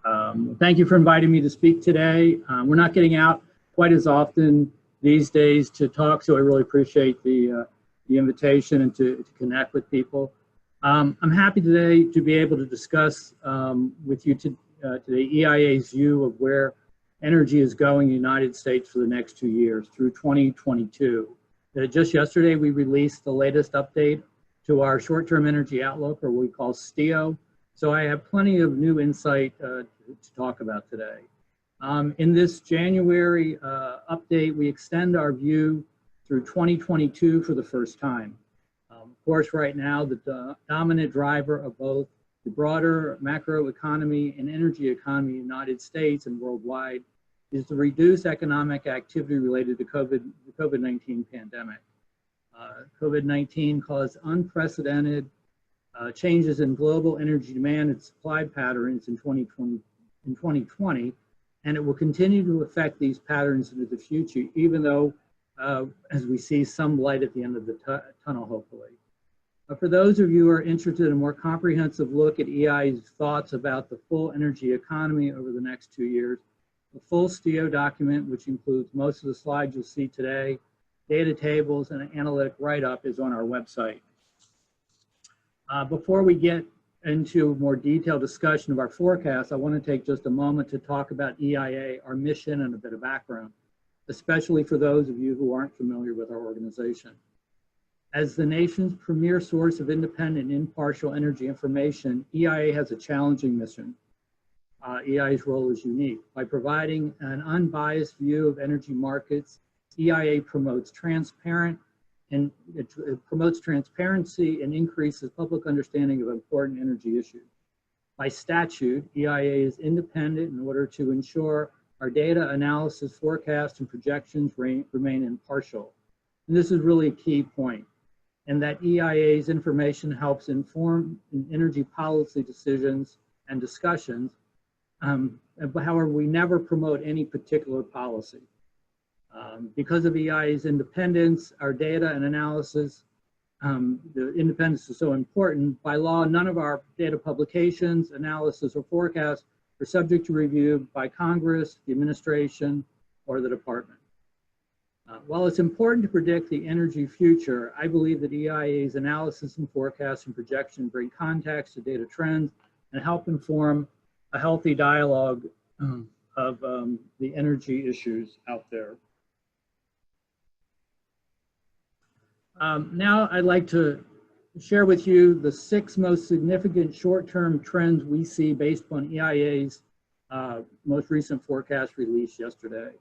Thank you for inviting me to speak today. We're not getting out quite as often these days to talk, so I really appreciate the invitation and to connect with people. I'm happy today to be able to discuss with you today EIA's view of where energy is going in the United States for the next 2 years through 2022. Just yesterday, we released the latest update to our short-term energy outlook, or what we call STIO. So I have plenty of new insight to talk about today. In this January update, we extend our view through 2022 for the first time. Of course, right now, the dominant driver of both the broader macroeconomy and energy economy in the United States and worldwide is the reduced economic activity related to the COVID-19 pandemic. COVID-19 caused unprecedented changes in global energy demand and supply patterns in 2020, and it will continue to affect these patterns into the future, even though as we see some light at the end of the tunnel, hopefully. For those of you who are interested in a more comprehensive look at EI's thoughts about the full energy economy over the next 2 years, the full STIO document, which includes most of the slides you'll see today, data tables, and an analytic write-up, is on our website. Before we get into a more detailed discussion of our forecast, I want to take just a moment to talk about EIA, our mission, and a bit of background, especially for those of you who aren't familiar with our organization. As the nation's premier source of independent and impartial energy information, EIA has a challenging mission. EIA's role is unique. By providing an unbiased view of energy markets, EIA promotes transparency and increases public understanding of important energy issues. By statute, EIA is independent in order to ensure our data analysis, forecasts, and projections remain impartial. And this is really a key point, and that EIA's information helps inform energy policy decisions and discussions. However, we never promote any particular policy. Because of EIA's independence, our data and analysis, the independence is so important. By law, none of our data publications, analysis, or forecasts are subject to review by Congress, the administration, or the department. While it's important to predict the energy future, I believe that EIA's analysis and forecasts and projection bring context to data trends and help inform a healthy dialogue of the energy issues out there. Now I'd like to share with you the 6 most significant short-term trends we see based upon EIA's most recent forecast released yesterday.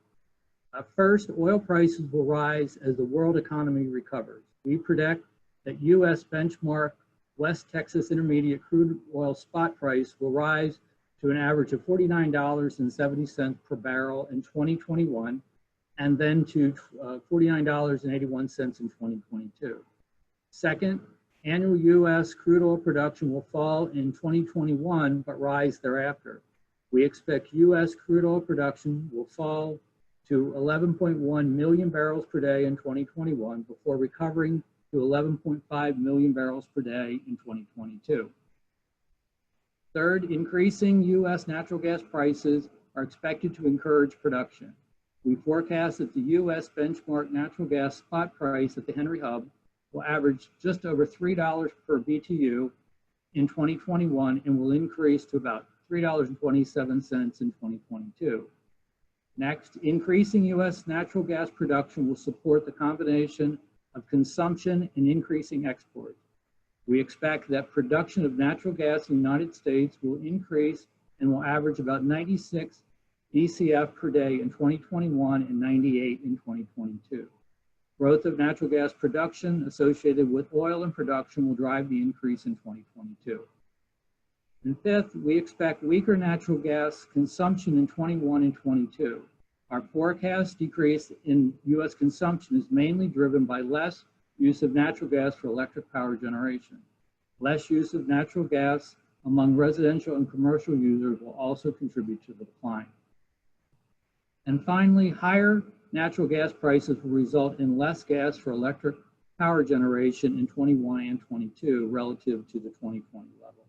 First, oil prices will rise as the world economy recovers. We predict that U.S. benchmark West Texas Intermediate crude oil spot price will rise to an average of $49.70 per barrel in 2021, and then to $49.81 in 2022. Second, annual U.S. crude oil production will fall in 2021, but rise thereafter. We expect U.S. crude oil production will fall to 11.1 million barrels per day in 2021 before recovering to 11.5 million barrels per day in 2022. Third, increasing U.S. natural gas prices are expected to encourage production. We forecast that the U.S. benchmark natural gas spot price at the Henry Hub will average just over $3 per BTU in 2021 and will increase to about $3.27 in 2022. Next, increasing U.S. natural gas production will support the combination of consumption and increasing exports. We expect that production of natural gas in the United States will increase and will average about 96 BCF per day in 2021 and 98 in 2022. Growth of natural gas production associated with oil and production will drive the increase in 2022. And fifth, we expect weaker natural gas consumption in 21 and 22. Our forecast decrease in U.S. consumption is mainly driven by less use of natural gas for electric power generation. Less use of natural gas among residential and commercial users will also contribute to the decline. And finally, higher natural gas prices will result in less gas for electric power generation in 21 and 22 relative to the 2020 level.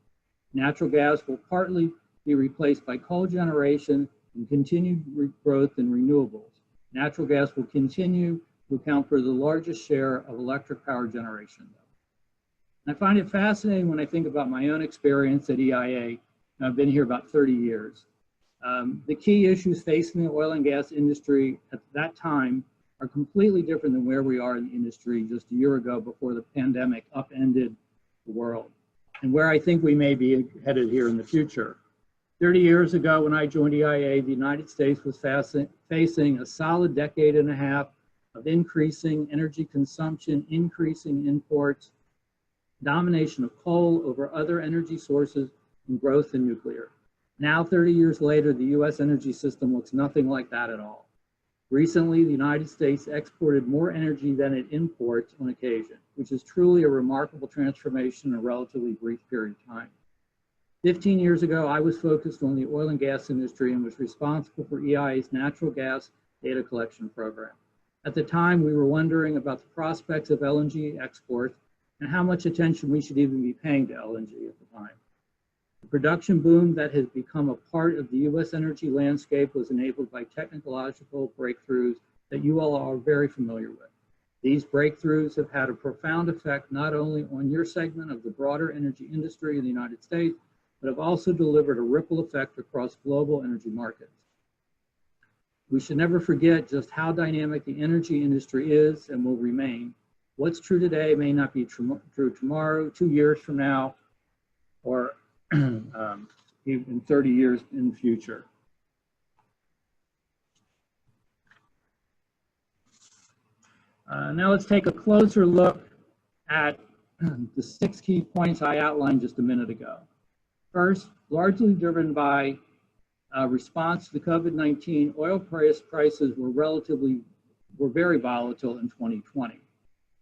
Natural gas will partly be replaced by coal generation and continued growth in renewables. Natural gas will continue to account for the largest share of electric power generation. And I find it fascinating when I think about my own experience at EIA. I've been here about 30 years. The key issues facing the oil and gas industry at that time are completely different than where we are in the industry just a year ago before the pandemic upended the world, and where I think we may be headed here in the future. 30 years ago, when I joined EIA, the United States was facing a solid decade and a half of increasing energy consumption, increasing imports, domination of coal over other energy sources, and growth in nuclear. Now, 30 years later, the US energy system looks nothing like that at all. Recently, the United States exported more energy than it imports on occasion, which is truly a remarkable transformation in a relatively brief period of time. 15 years ago, I was focused on the oil and gas industry and was responsible for EIA's natural gas data collection program. At the time, we were wondering about the prospects of LNG exports and how much attention we should even be paying to LNG at the time. The production boom that has become a part of the US energy landscape was enabled by technological breakthroughs that you all are very familiar with. These breakthroughs have had a profound effect not only on your segment of the broader energy industry in the United States, but have also delivered a ripple effect across global energy markets. We should never forget just how dynamic the energy industry is and will remain. What's true today may not be true tomorrow, 2 years from now, or even 30 years in the future. Now let's take a closer look at the 6 key points I outlined just a minute ago. First, largely driven by response to the COVID-19, oil prices were very volatile in 2020.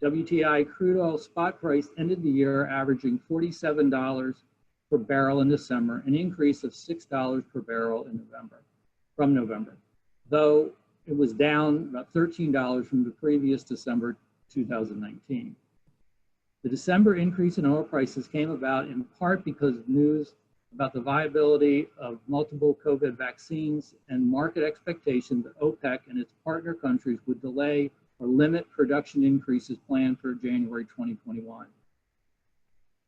WTI crude oil spot price ended the year averaging $47 per barrel in December, an increase of $6 per barrel in November, though it was down about $13 from the previous December 2019. The December increase in oil prices came about in part because of news about the viability of multiple COVID vaccines and market expectation that OPEC and its partner countries would delay or limit production increases planned for January 2021.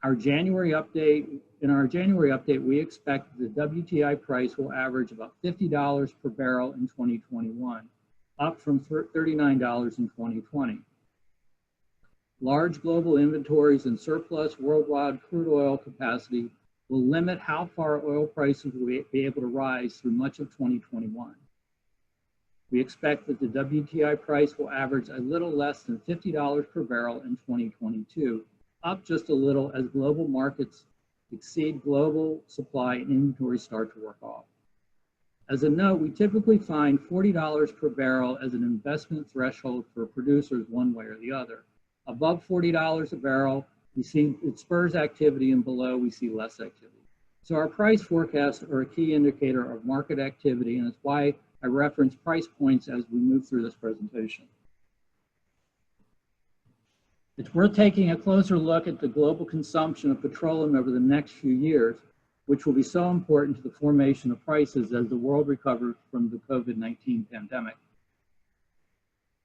In our January update, we expect the WTI price will average about $50 per barrel in 2021, up from $39 in 2020. Large global inventories and surplus worldwide crude oil capacity will limit how far oil prices will be able to rise through much of 2021. We expect that the WTI price will average a little less than $50 per barrel in 2022, up just a little as global markets exceed global supply and inventories start to work off. As a note, we typically find $40 per barrel as an investment threshold for producers one way or the other. Above $40 a barrel, we see it spurs activity, and below we see less activity. So our price forecasts are a key indicator of market activity, and it's why I reference price points as we move through this presentation. It's worth taking a closer look at the global consumption of petroleum over the next few years, which will be so important to the formation of prices as the world recovers from the COVID-19 pandemic.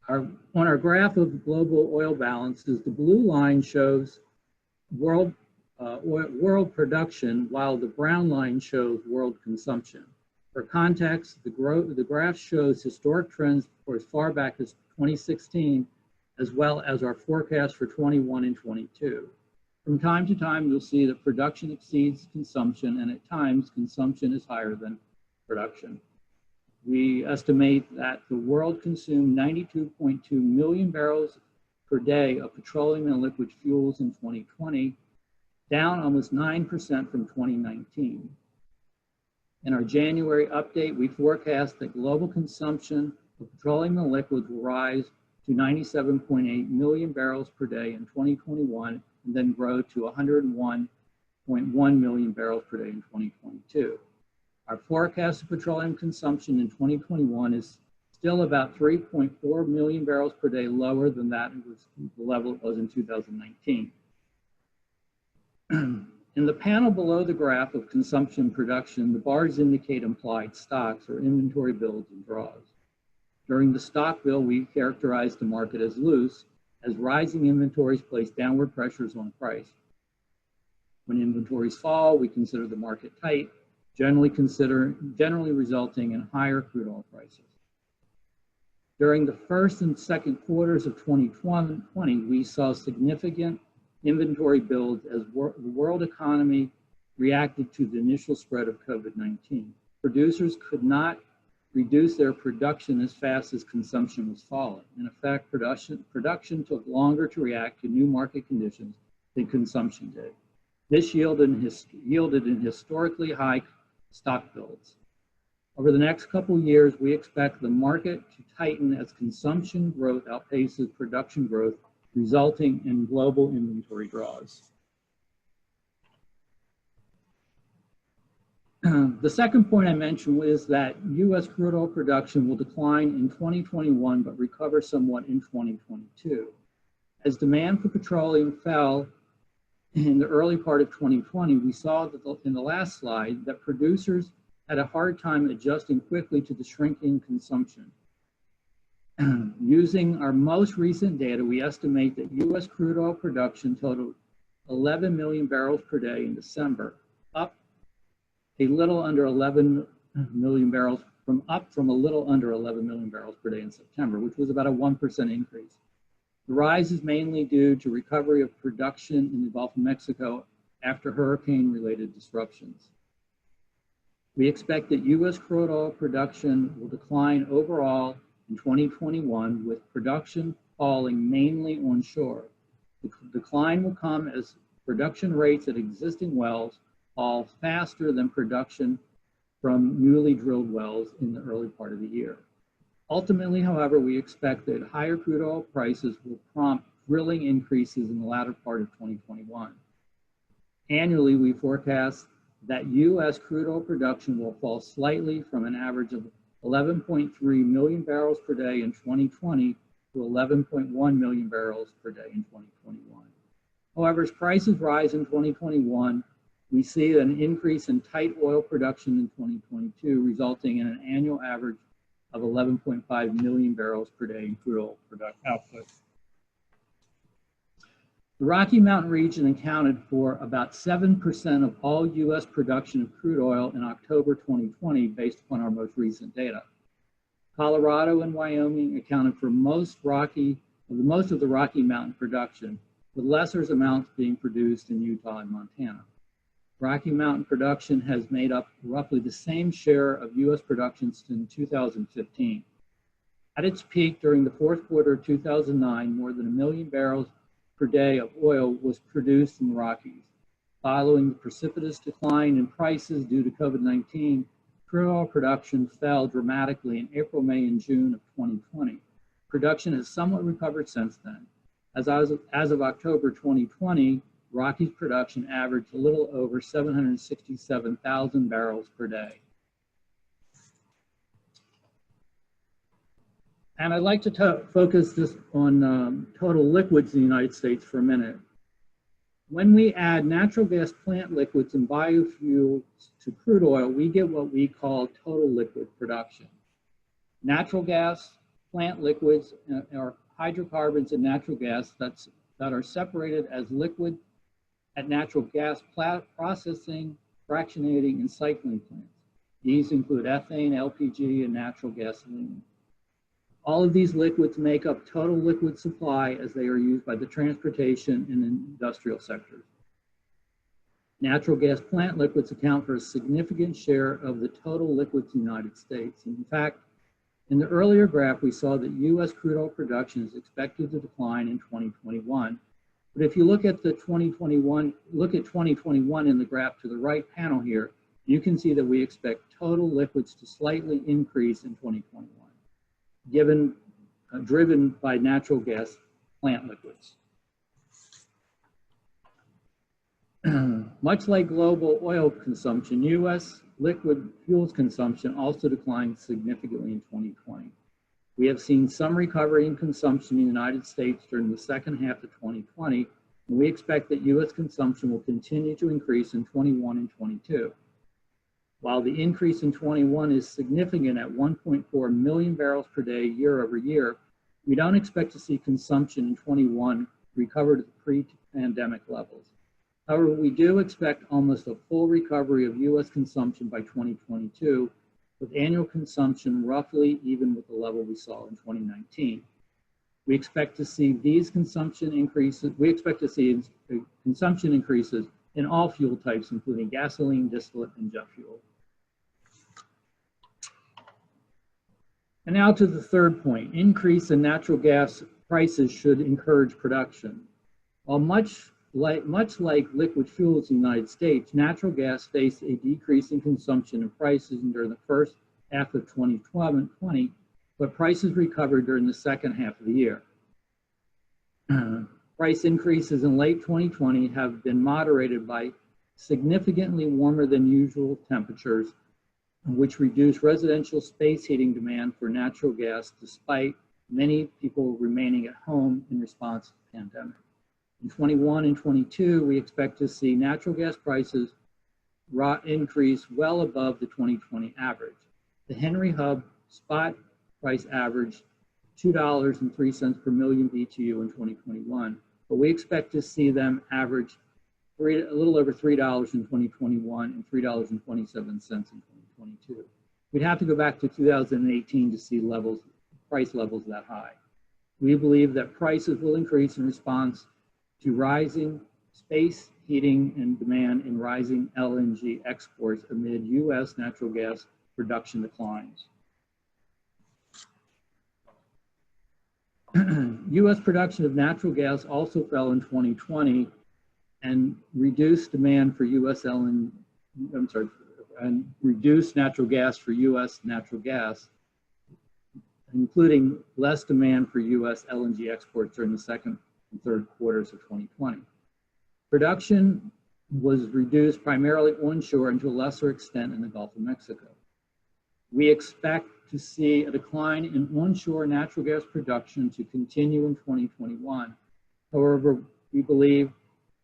On our graph of global oil balances, the blue line shows world production, while the brown line shows world consumption. For context, the graph shows historic trends for as far back as 2016, as well as our forecast for 21 and 22. From time to time, you'll see that production exceeds consumption, and at times, consumption is higher than production. We estimate that the world consumed 92.2 million barrels per day of petroleum and liquid fuels in 2020, down almost 9% from 2019. In our January update, we forecast that global consumption of petroleum and liquids will rise to 97.8 million barrels per day in 2021, and then grow to 101.1 million barrels per day in 2022. Our forecast of petroleum consumption in 2021 is still about 3.4 million barrels per day lower than the level it was in 2019. In the panel below the graph of consumption production, the bars indicate implied stocks or inventory builds and draws. During the stock build, we characterized the market as loose, as rising inventories place downward pressures on price. When inventories fall, we consider the market tight, generally resulting in higher crude oil prices. During the first and second quarters of 2020, we saw significant inventory builds as the world economy reacted to the initial spread of COVID-19. Producers could not reduce their production as fast as consumption was falling. In effect, production took longer to react to new market conditions than consumption did. This yielded in historically high stock builds. Over the next couple years, we expect the market to tighten as consumption growth outpaces production growth, resulting in global inventory draws. The second point I mentioned was that U.S. crude oil production will decline in 2021, but recover somewhat in 2022. As demand for petroleum fell in the early part of 2020, we saw that in the last slide that producers had a hard time adjusting quickly to the shrinking consumption. Using our most recent data, we estimate that U.S. crude oil production totaled 11 million barrels per day in December, up a little under 11 million barrels from a little under 11 million barrels per day in September, which was about a 1% increase. The rise is mainly due to recovery of production in the Gulf of Mexico after hurricane-related disruptions. We expect that U.S. crude oil production will decline overall in 2021, with production falling mainly onshore. The decline will come as production rates at existing wells fall faster than production from newly drilled wells in the early part of the year. Ultimately, however, we expect that higher crude oil prices will prompt drilling increases in the latter part of 2021. Annually, we forecast that U.S. crude oil production will fall slightly from an average of 11.3 million barrels per day in 2020 to 11.1 million barrels per day in 2021. However, as prices rise in 2021, we see an increase in tight oil production in 2022, resulting in an annual average of 11.5 million barrels per day in crude oil output. The Rocky Mountain region accounted for about 7% of all U.S. production of crude oil in October 2020, based upon our most recent data. Colorado and Wyoming accounted for most of the Rocky Mountain production, with lesser amounts being produced in Utah and Montana. Rocky Mountain production has made up roughly the same share of U.S. production since 2015. At its peak during the fourth quarter of 2009, more than 1 million barrels per day of oil was produced in the Rockies. Following the precipitous decline in prices due to COVID-19, crude oil production fell dramatically in April, May, and June of 2020. Production has somewhat recovered since then. As of October 2020, Rockies production averaged a little over 767,000 barrels per day. And I'd like to focus this on total liquids in the United States for a minute. When we add natural gas plant liquids and biofuels to crude oil, we get what we call total liquid production. Natural gas plant liquids are hydrocarbons and natural gas that are separated as liquid at natural gas processing, fractionating, and cycling plants. These include ethane, LPG, and natural gasoline. All of these liquids make up total liquid supply as they are used by the transportation and industrial sectors. Natural gas plant liquids account for a significant share of the total liquids in the United States. In fact, in the earlier graph, we saw that U.S. crude oil production is expected to decline in 2021. But if you look at 2021 in the graph to the right panel here, you can see that we expect total liquids to slightly increase in 2021. Driven by natural gas plant liquids. Much like global oil consumption, U.S. liquid fuels consumption also declined significantly in 2020. We have seen some recovery in consumption in the United States during the second half of 2020, We expect that U.S. consumption will continue to increase in 21 and 22. While the increase in 21 is significant at 1.4 million barrels per day year over year, we don't expect to see consumption in 21 recover to the pre-pandemic levels. However, we do expect almost a full recovery of U.S. consumption by 2022, with annual consumption roughly even with the level we saw in 2019. We expect to see these consumption increases. We expect to see consumption increases in all fuel types, including gasoline, distillate, and jet fuel. And now to the third point: increase in natural gas prices should encourage production. While much like liquid fuels in the United States, natural gas faced a decrease in consumption and prices during the first half of 2020, but prices recovered during the second half of the year. Price increases in late 2020 have been moderated by significantly warmer than usual temperatures, which reduced residential space heating demand for natural gas despite many people remaining at home in response to the pandemic. In 21 and 22, we expect to see natural gas prices increase well above the 2020 average. The Henry Hub spot price averaged $2.03 per million BTU in 2021, but we expect to see them average a little over $3 in 2021 and $3.27 in 2022. We'd have to go back to 2018 to see price levels that high. We believe that prices will increase in response to rising space heating and demand and rising LNG exports amid U.S. natural gas production declines. U.S. production of natural gas also fell in 2020 and reduced demand for and reduced natural gas for U.S. natural gas, including less demand for U.S. LNG exports during the second and third quarters of 2020. Production was reduced primarily onshore and to a lesser extent in the Gulf of Mexico. We expect to see a decline in onshore natural gas production to continue in 2021. However, we believe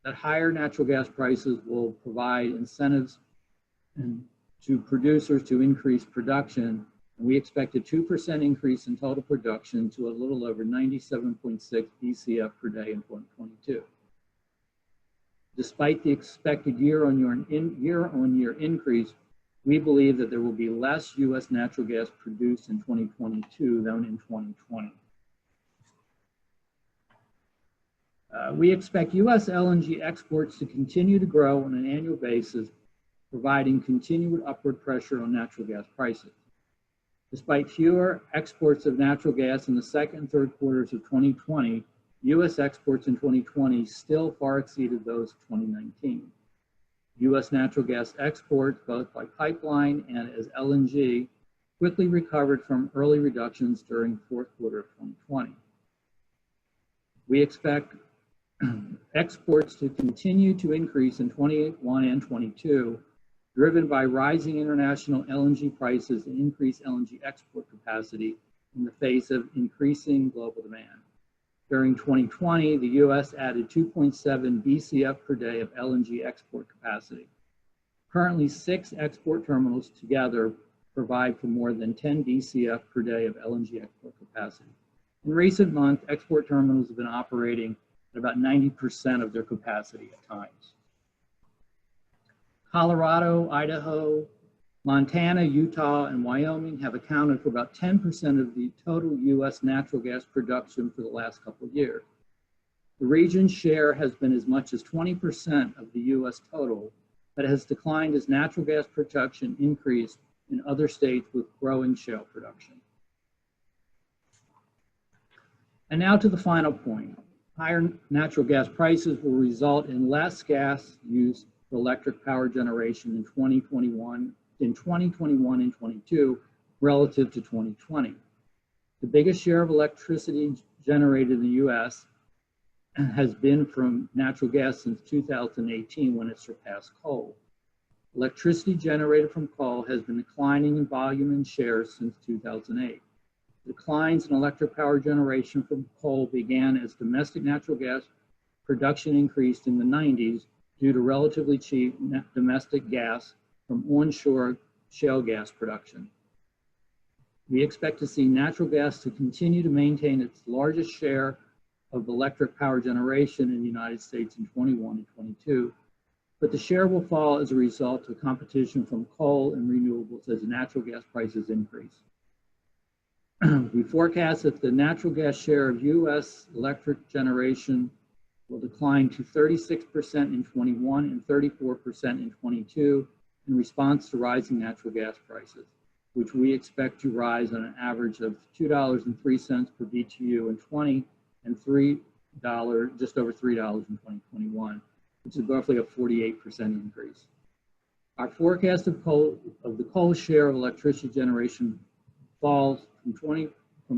that higher natural gas prices will provide incentives to producers to increase production, and we expect a 2% increase in total production to a little over 97.6 BCF per day in 2022. Despite the expected year-on-year increase, we believe that there will be less U.S. natural gas produced in 2022 than in 2020. We expect U.S. LNG exports to continue to grow on an annual basis, providing continued upward pressure on natural gas prices. Despite fewer exports of natural gas in the second and third quarters of 2020, U.S. exports in 2020 still far exceeded those of 2019. U.S. natural gas exports, both by pipeline and as LNG, quickly recovered from early reductions during the fourth quarter of 2020. We expect exports to continue to increase in 21 and 22, driven by rising international LNG prices and increased LNG export capacity in the face of increasing global demand. During 2020, the U.S. added 2.7 BCF per day of LNG export capacity. Currently, 6 export terminals together provide for more than 10 BCF per day of LNG export capacity. In recent months, export terminals have been operating at about 90% of their capacity at times. Colorado, Idaho, Montana, Utah, and Wyoming have accounted for about 10% of the total U.S. natural gas production for the last couple of years. The region's share has been as much as 20% of the U.S. total, but has declined as natural gas production increased in other states with growing shale production. And now to the final point. Higher natural gas prices will result in less gas use for electric power generation in 2021 and 22 relative to 2020. The biggest share of electricity generated in the U.S. has been from natural gas since 2018 when it surpassed coal. Electricity generated from coal has been declining in volume and share since 2008. Declines in electric power generation from coal began as domestic natural gas production increased in the 90s due to relatively cheap domestic gas from onshore shale gas production. We expect to see natural gas to continue to maintain its largest share of electric power generation in the United States in 21 and 22, but the share will fall as a result of competition from coal and renewables as natural gas prices increase. We forecast that the natural gas share of U.S. electric generation will decline to 36% in 21 and 34% in 22 in response to rising natural gas prices, which we expect to rise on an average of $2.03 per BTU in 20 and just over $3 in 2021, which is roughly a 48% increase. Our forecast of the coal share of electricity generation falls from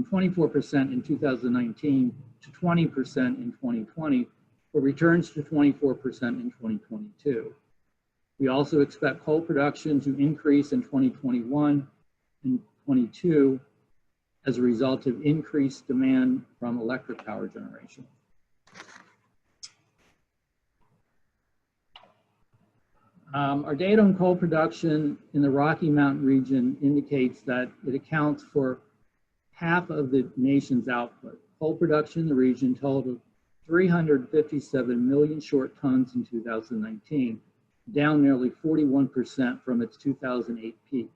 24% in 2019 to 20% in 2020, but returns to 24% in 2022. We also expect coal production to increase in 2021 and 22 as a result of increased demand from electric power generation. Our data on coal production in the Rocky Mountain region indicates that it accounts for half of the nation's output. Coal production in the region totaled 357 million short tons in 2019, down nearly 41% from its 2008 peak.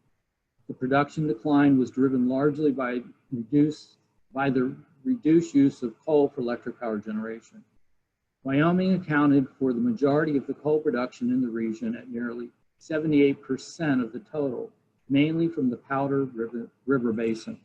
The production decline was driven largely by the reduced use of coal for electric power generation. Wyoming accounted for the majority of the coal production in the region at nearly 78% of the total, mainly from the Powder River Basin.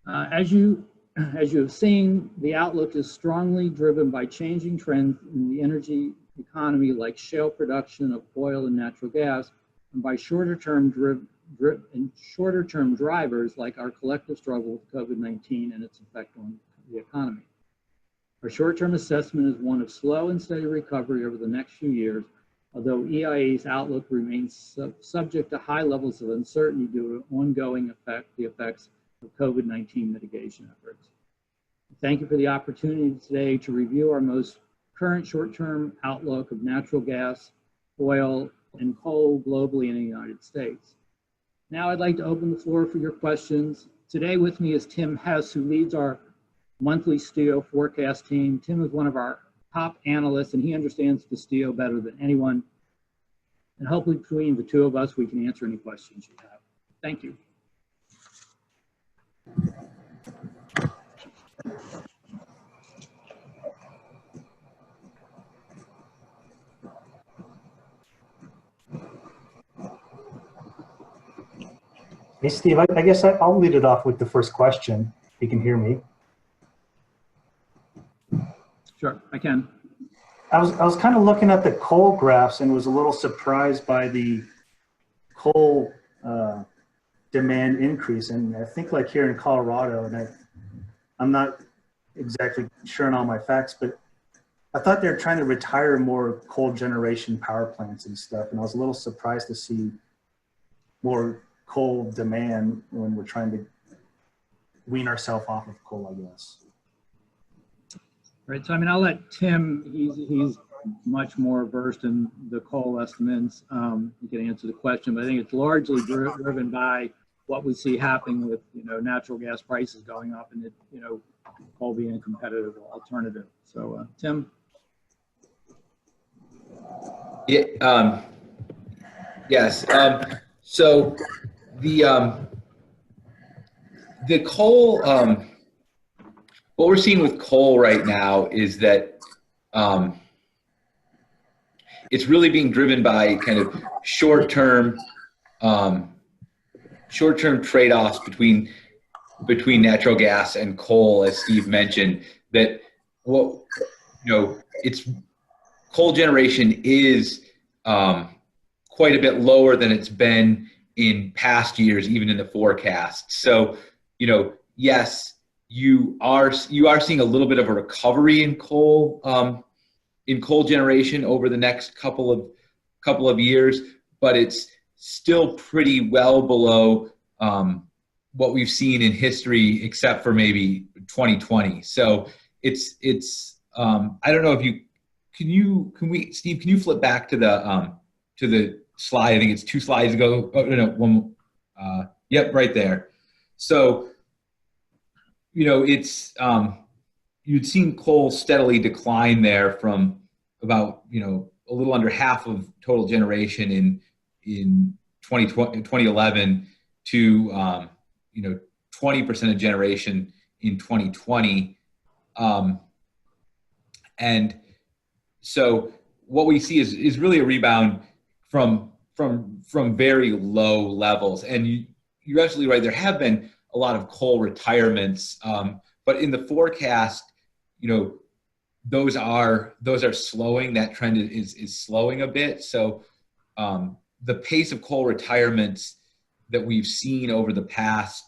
As you have seen, the outlook is strongly driven by changing trends in the energy economy like shale production of oil and natural gas, and by shorter-term drivers like our collective struggle with COVID-19 and its effect on the economy. Our short-term assessment is one of slow and steady recovery over the next few years, although EIA's outlook remains subject to high levels of uncertainty due to ongoing effects of COVID-19 mitigation efforts. Thank you for the opportunity today to review our most current short-term outlook of natural gas, oil, and coal globally in the United States. Now I'd like to open the floor for your questions. Today with me is Tim Hess, who leads our monthly STIO forecast team. Tim is one of our top analysts, and he understands the STIO better than anyone. And hopefully between the two of us, we can answer any questions you have. Thank you. Hey, Steve, I guess I'll lead it off with the first question. You can hear me. Sure, I can. I was kind of looking at the coal graphs and was a little surprised by the coal demand increase. And I think like here in Colorado, and I'm not exactly sure on all my facts, but I thought they were trying to retire more coal generation power plants and stuff. And I was a little surprised to see more coal demand when we're trying to wean ourselves off of coal, I guess. Right, so I mean, I'll let Tim, he's much more versed in the coal estimates. He can answer the question, but I think it's largely driven by what we see happening with, natural gas prices going up and, coal being a competitive alternative. So, Tim? Yeah, yes. So the coal, what we're seeing with coal right now is that it's really being driven by kind of short-term trade-offs between natural gas and coal, as Steve mentioned. That it's coal generation is quite a bit lower than it's been in past years, even in the forecast. So, yes, you are seeing a little bit of a recovery in coal generation over the next couple of years, but it's still pretty well below what we've seen in history, except for maybe 2020. So I don't know if Steve, can you flip back to the slide? I think it's 2 slides ago. Oh, no, one. Yep, right there. So, it's, you'd seen coal steadily decline there from about, a little under half of total generation in 2011 to, 20% of generation in 2020. And so what we see is really a rebound from very low levels. And you're absolutely right. There have been a lot of coal retirements, but in the forecast, those are slowing. That trend is slowing a bit. So the pace of coal retirements that we've seen over the past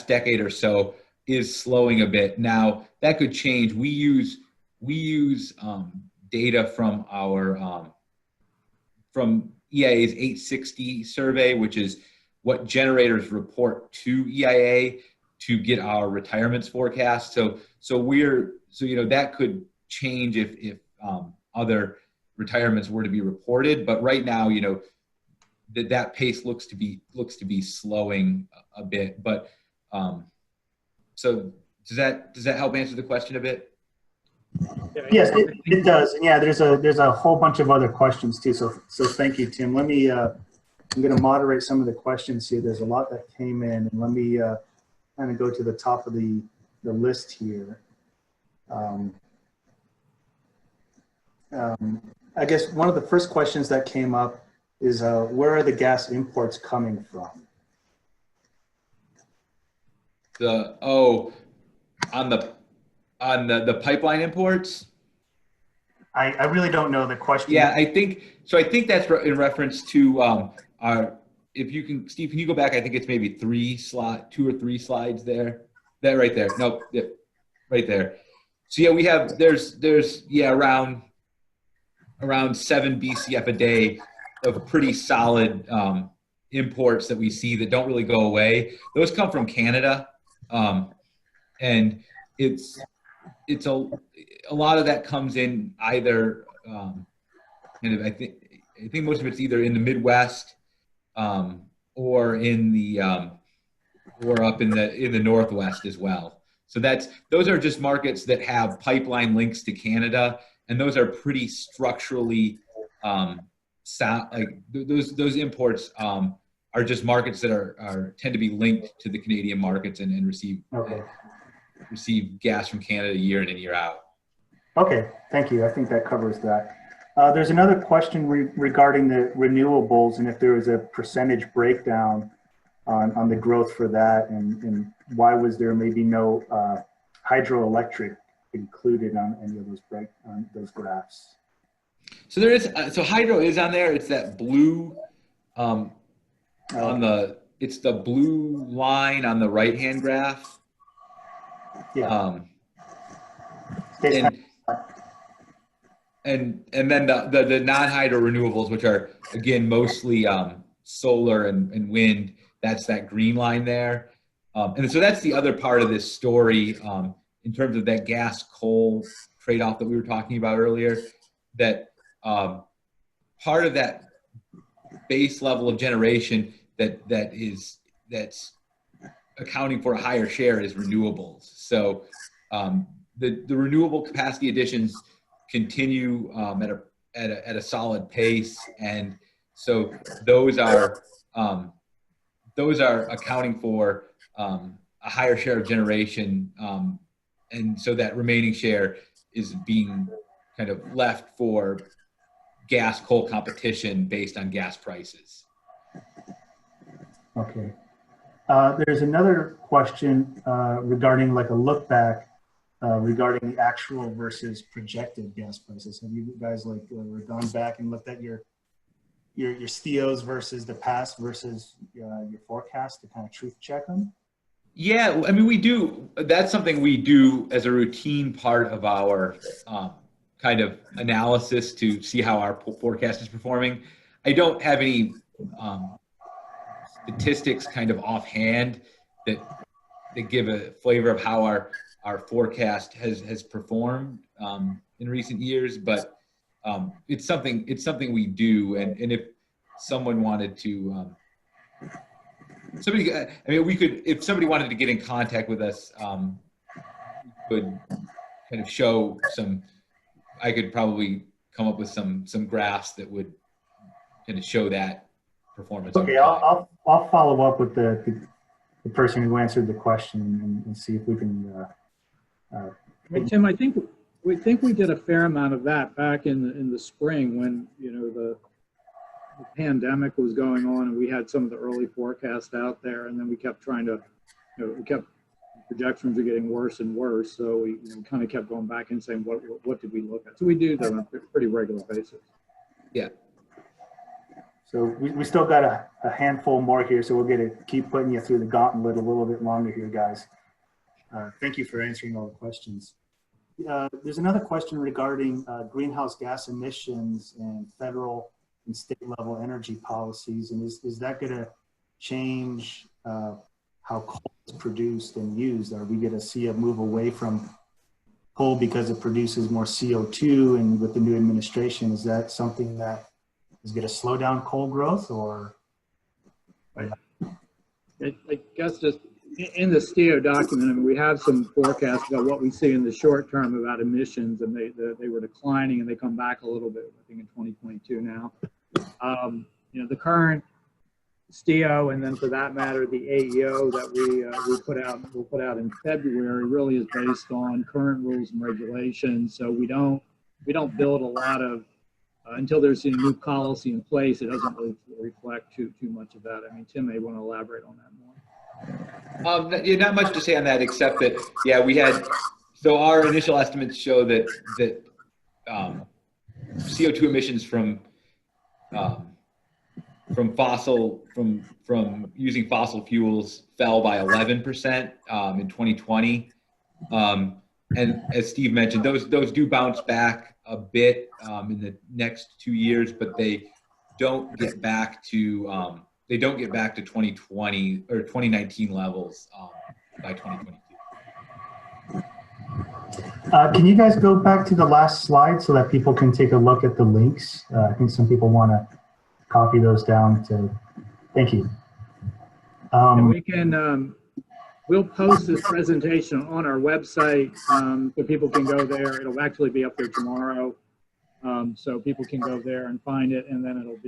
decade or so is slowing a bit. Now that could change. We use data from our from EIA's 860 survey, which is what generators report to EIA to get our retirements forecast. So that could change if other retirements were to be reported. But right now, that pace looks to be slowing a bit. But so does that help answer the question a bit? Yes, it does. And yeah, there's a whole bunch of other questions too. So thank you, Tim. Let me I'm going to moderate some of the questions here. There's a lot that came in, and let me kind of go to the top of the list here. I guess one of the first questions that came up is where are the gas imports coming from? On the pipeline imports? I really don't know the question. Yeah, I think that's in reference to if you can, Steve, can you go back? I think it's maybe 2 or 3 slides there. That right there. No, yeah, right there. So yeah, we have there's around 7 BCF a day of pretty solid imports that we see that don't really go away. Those come from Canada, and it's a lot of that comes in either I think most of it's either in the Midwest or in the or up in the Northwest as well. So those are just markets that have pipeline links to Canada, and those are pretty structurally those imports are just markets that tend to be linked to the Canadian markets and receive gas from Canada year in and year out. Okay, thank you. I think that covers that. There's another question regarding the renewables and if there was a percentage breakdown on the growth for that, and why was there maybe no hydroelectric included on any of those graphs? So there is. So hydro is on there. It's that blue it's the blue line on the right-hand graph. Yeah. And then the non-hydro renewables, which are again mostly solar and wind, that's that green line there. And so that's the other part of this story in terms of that gas coal trade-off that we were talking about earlier. That part of that base level of generation that's accounting for a higher share is renewables. So the renewable capacity additions continue at a solid pace, and so those are accounting for a higher share of generation, and so that remaining share is being kind of left for gas coal competition based on gas prices. Okay. There's another question regarding like a look back regarding the actual versus projected gas prices. Have you guys gone back and looked at your STIOs versus the past versus your forecast to kind of truth check them? Yeah, I mean, we do. That's something we do as a routine part of our kind of analysis to see how our forecast is performing. I don't have any statistics kind of offhand that give a flavor of how our forecast has performed in recent years. But it's something we do, and if someone wanted to. I mean, we could, if somebody wanted to get in contact with us, we could kind of show some, I could probably come up with some graphs that would kind of show that performance. Okay, I'll follow up with the person who answered the question and see if we can. Hey, Tim, I think we did a fair amount of that back in the spring when, you know, the pandemic was going on and we had some of the early forecasts out there, and then we kept trying to, you know, projections are getting worse and worse, so we, you know, kind of kept going back and saying what did we look at. So we do that on a pretty regular basis. Yeah. So we still got a handful more here, so we're going to keep putting you through the gauntlet a little bit longer here, guys. Thank you for answering all the questions. There's another question regarding greenhouse gas emissions and federal and state level energy policies, and is that going to change how coal is produced and used? Are we going to see a move away from coal because it produces more CO2? And with the new administration, is that something that is going to slow down coal growth, or? I guess just in the STIO document, I mean, we have some forecasts about what we see in the short term about emissions, and they were declining, and they come back a little bit, I think, in 2022 now. You know, the current STIO, and then for that matter, the AEO that we'll put out in February, really is based on current rules and regulations. So we don't build a lot of until there's a new policy in place. It doesn't really reflect too much of that. I mean, Tim may want to elaborate on that more. Yeah, not much to say on that, except that, yeah, we had, so our initial estimates show that CO2 emissions from using fossil fuels fell by 11% in 2020. And as Steve mentioned, those do bounce back a bit in the next 2 years, but they don't get back to 2020 or 2019 levels by 2022. Can you guys go back to the last slide so that people can take a look at the links? I think some people want to copy those down. Thank you. And we can, we'll post this presentation on our website so people can go there. It'll actually be up there tomorrow. So people can go there and find it, and then it'll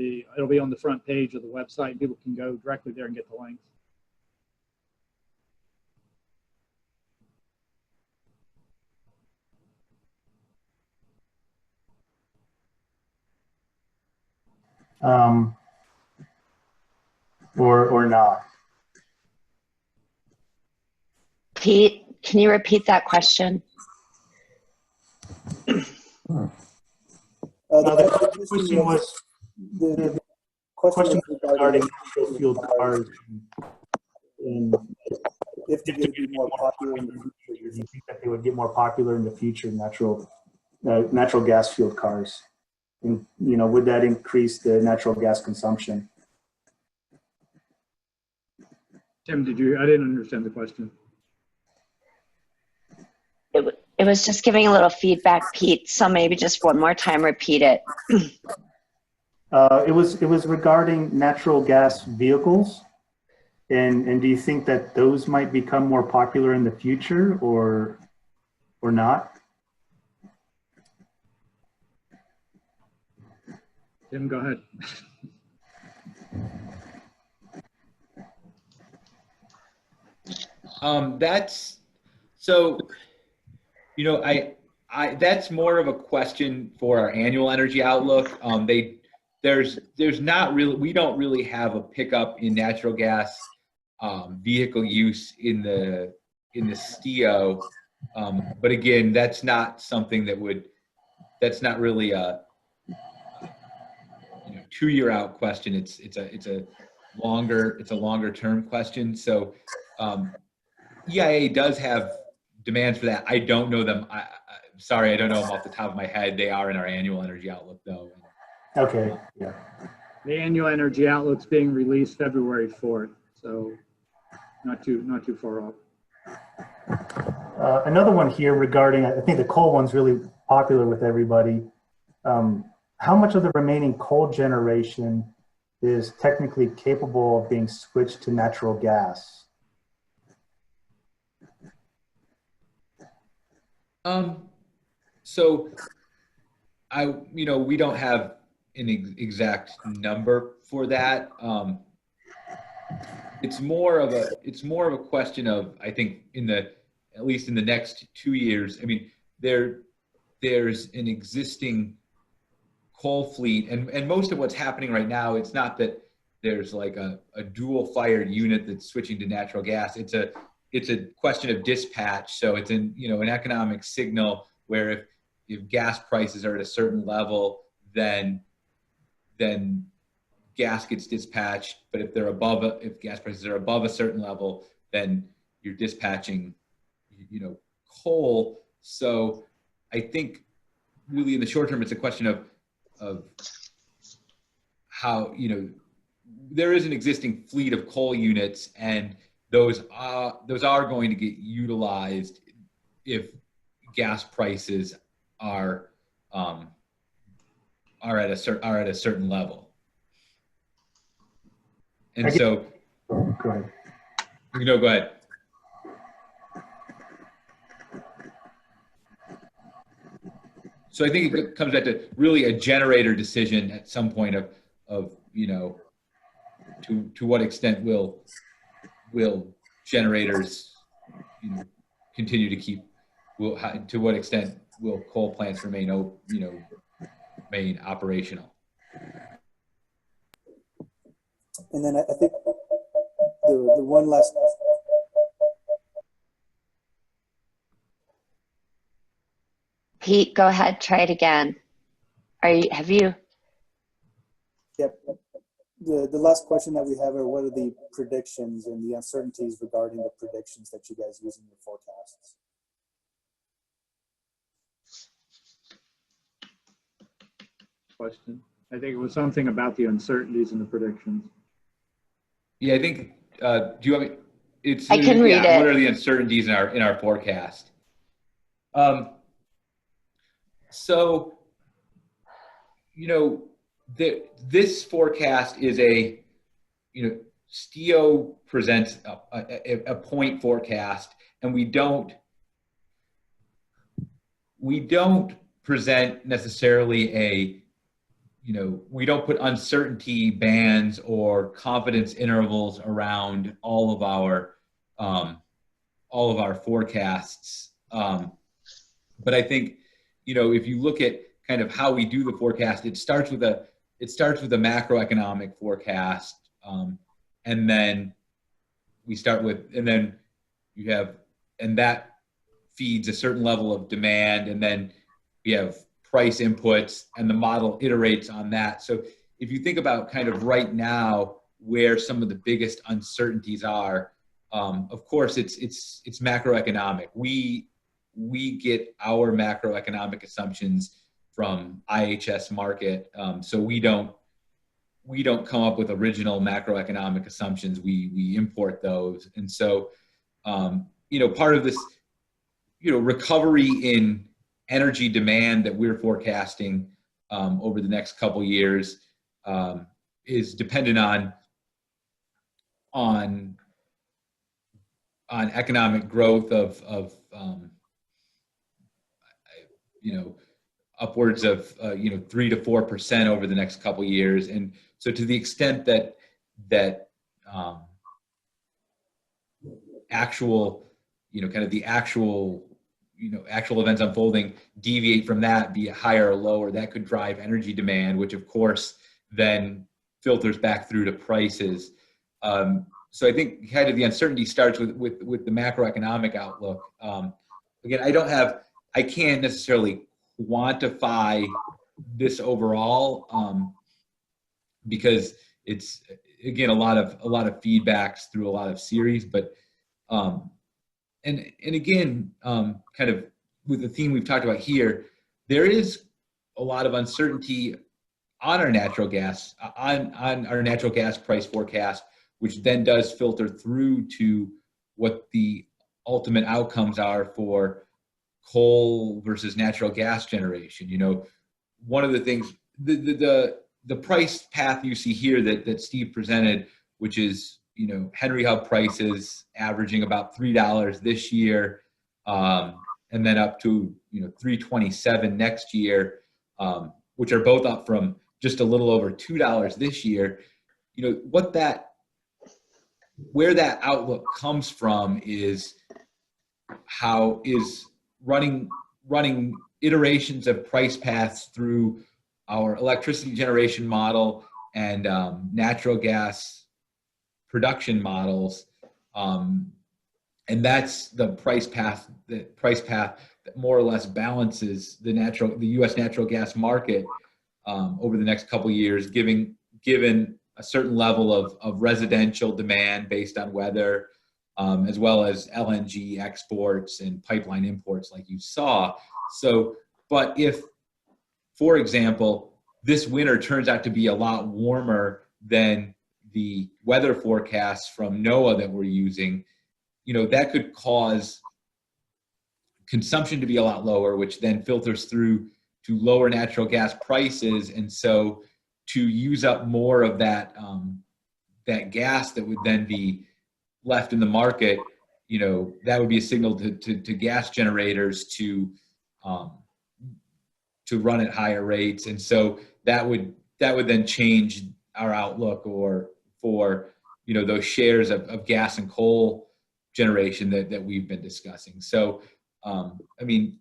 be on the front page of the website. People can go directly there and get the links. Or not. Pete, can you repeat that question? The question was regarding fuel cars. And if they would be more popular in the future, do you think that they would get more popular in the future, natural gas fueled cars? And, you know, would that increase the natural gas consumption? Tim, I didn't understand the question. It was just giving a little feedback, Pete. So maybe just one more time, repeat it. It was regarding natural gas vehicles, and do you think that those might become more popular in the future, or not? Tim, go ahead. That's so, you know, that's more of a question for our annual energy outlook. There's not really, we don't really have a pickup in natural gas vehicle use in the STIO. But again, that's not something that's not really a 2-year out question. It's a longer term question. So EIA does have demands for that. I don't know them. Sorry, I don't know them off the top of my head. They are in our annual energy outlook, though. Okay. Yeah. The annual energy outlook's being released February 4th, so not too far off. Another one here regarding, I think the coal one's really popular with everybody. How much of the remaining coal generation is technically capable of being switched to natural gas? So we don't have an exact number for that. It's more of a question of, I think, at least in the next 2 years. I mean, there's an existing coal fleet, and most of what's happening right now, it's not that there's like a dual fired unit that's switching to natural gas. It's a question of dispatch. So it's an economic signal where if gas prices are at a certain level, then gas gets dispatched. But if gas prices are above a certain level, then you're dispatching, coal. So I think really in the short term, it's a question of how, there is an existing fleet of coal units, and those are going to get utilized if gas prices are at a certain level. And so, go ahead. Go ahead. So I think it comes back to really a generator decision at some point of to what extent will generators continue to keep, to what extent will coal plants remain operational. And then I think the one last. Pete, go ahead, try it again. Have you? Yep. The last question that we have are, what are the predictions and the uncertainties regarding the predictions that you guys use in your forecasts? Question. I think it was something about the uncertainties and the predictions. Yeah, I think. Do you want me? I can read it. What are the uncertainties in our forecast? So, this forecast is STIO presents a point forecast, and we don't present necessarily we don't put uncertainty bands or confidence intervals around all of our forecasts. But I think, if you look at kind of how we do the forecast, it starts with a macroeconomic forecast, and then that feeds a certain level of demand, and then we have price inputs, and the model iterates on that. So if you think about kind of right now where some of the biggest uncertainties are, of course it's macroeconomic. We get our macroeconomic assumptions from IHS Markit, so we don't come up with original macroeconomic assumptions. We import those, and so part of this recovery in energy demand that we're forecasting over the next couple years is dependent on economic growth of upwards of 3 to 4% over the next couple years. And so to the extent that actual events unfolding deviate from that, be it higher or lower, that could drive energy demand, which of course then filters back through to prices. So I think kind of the uncertainty starts with the macroeconomic outlook. Again, I can't necessarily quantify this overall because it's, again, a lot of feedbacks through a lot of series, but and again, kind of with the theme we've talked about here, there is a lot of uncertainty on our natural gas price forecast, which then does filter through to what the ultimate outcomes are for coal versus natural gas generation. You know, one of the things, the price path you see here that Steve presented, which is, you know, Henry Hub prices averaging about $3 this year, and then up to, you know, $3.27 next year, which are both up from just a little over $2 this year. You know, where that outlook comes from is how is running iterations of price paths through our electricity generation model and natural gas production models, and that's the price path that more or less balances the U.S. natural gas market over the next couple of years, given a certain level of residential demand based on weather, as well as LNG exports and pipeline imports like you saw. So, but if, for example, this winter turns out to be a lot warmer than the weather forecasts from NOAA that we're using, you know, that could cause consumption to be a lot lower, which then filters through to lower natural gas prices. And so to use up more of that, that gas that would then be left in the market, you know, that would be a signal to gas generators to run at higher rates. And so that would then change our outlook for, you know, those shares of gas and coal generation that we've been discussing. So, I mean,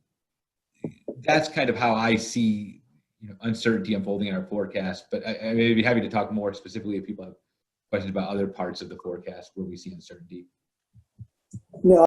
that's kind of how I see, you know, uncertainty unfolding in our forecast, but I may be happy to talk more specifically if people have questions about other parts of the forecast where we see uncertainty. No,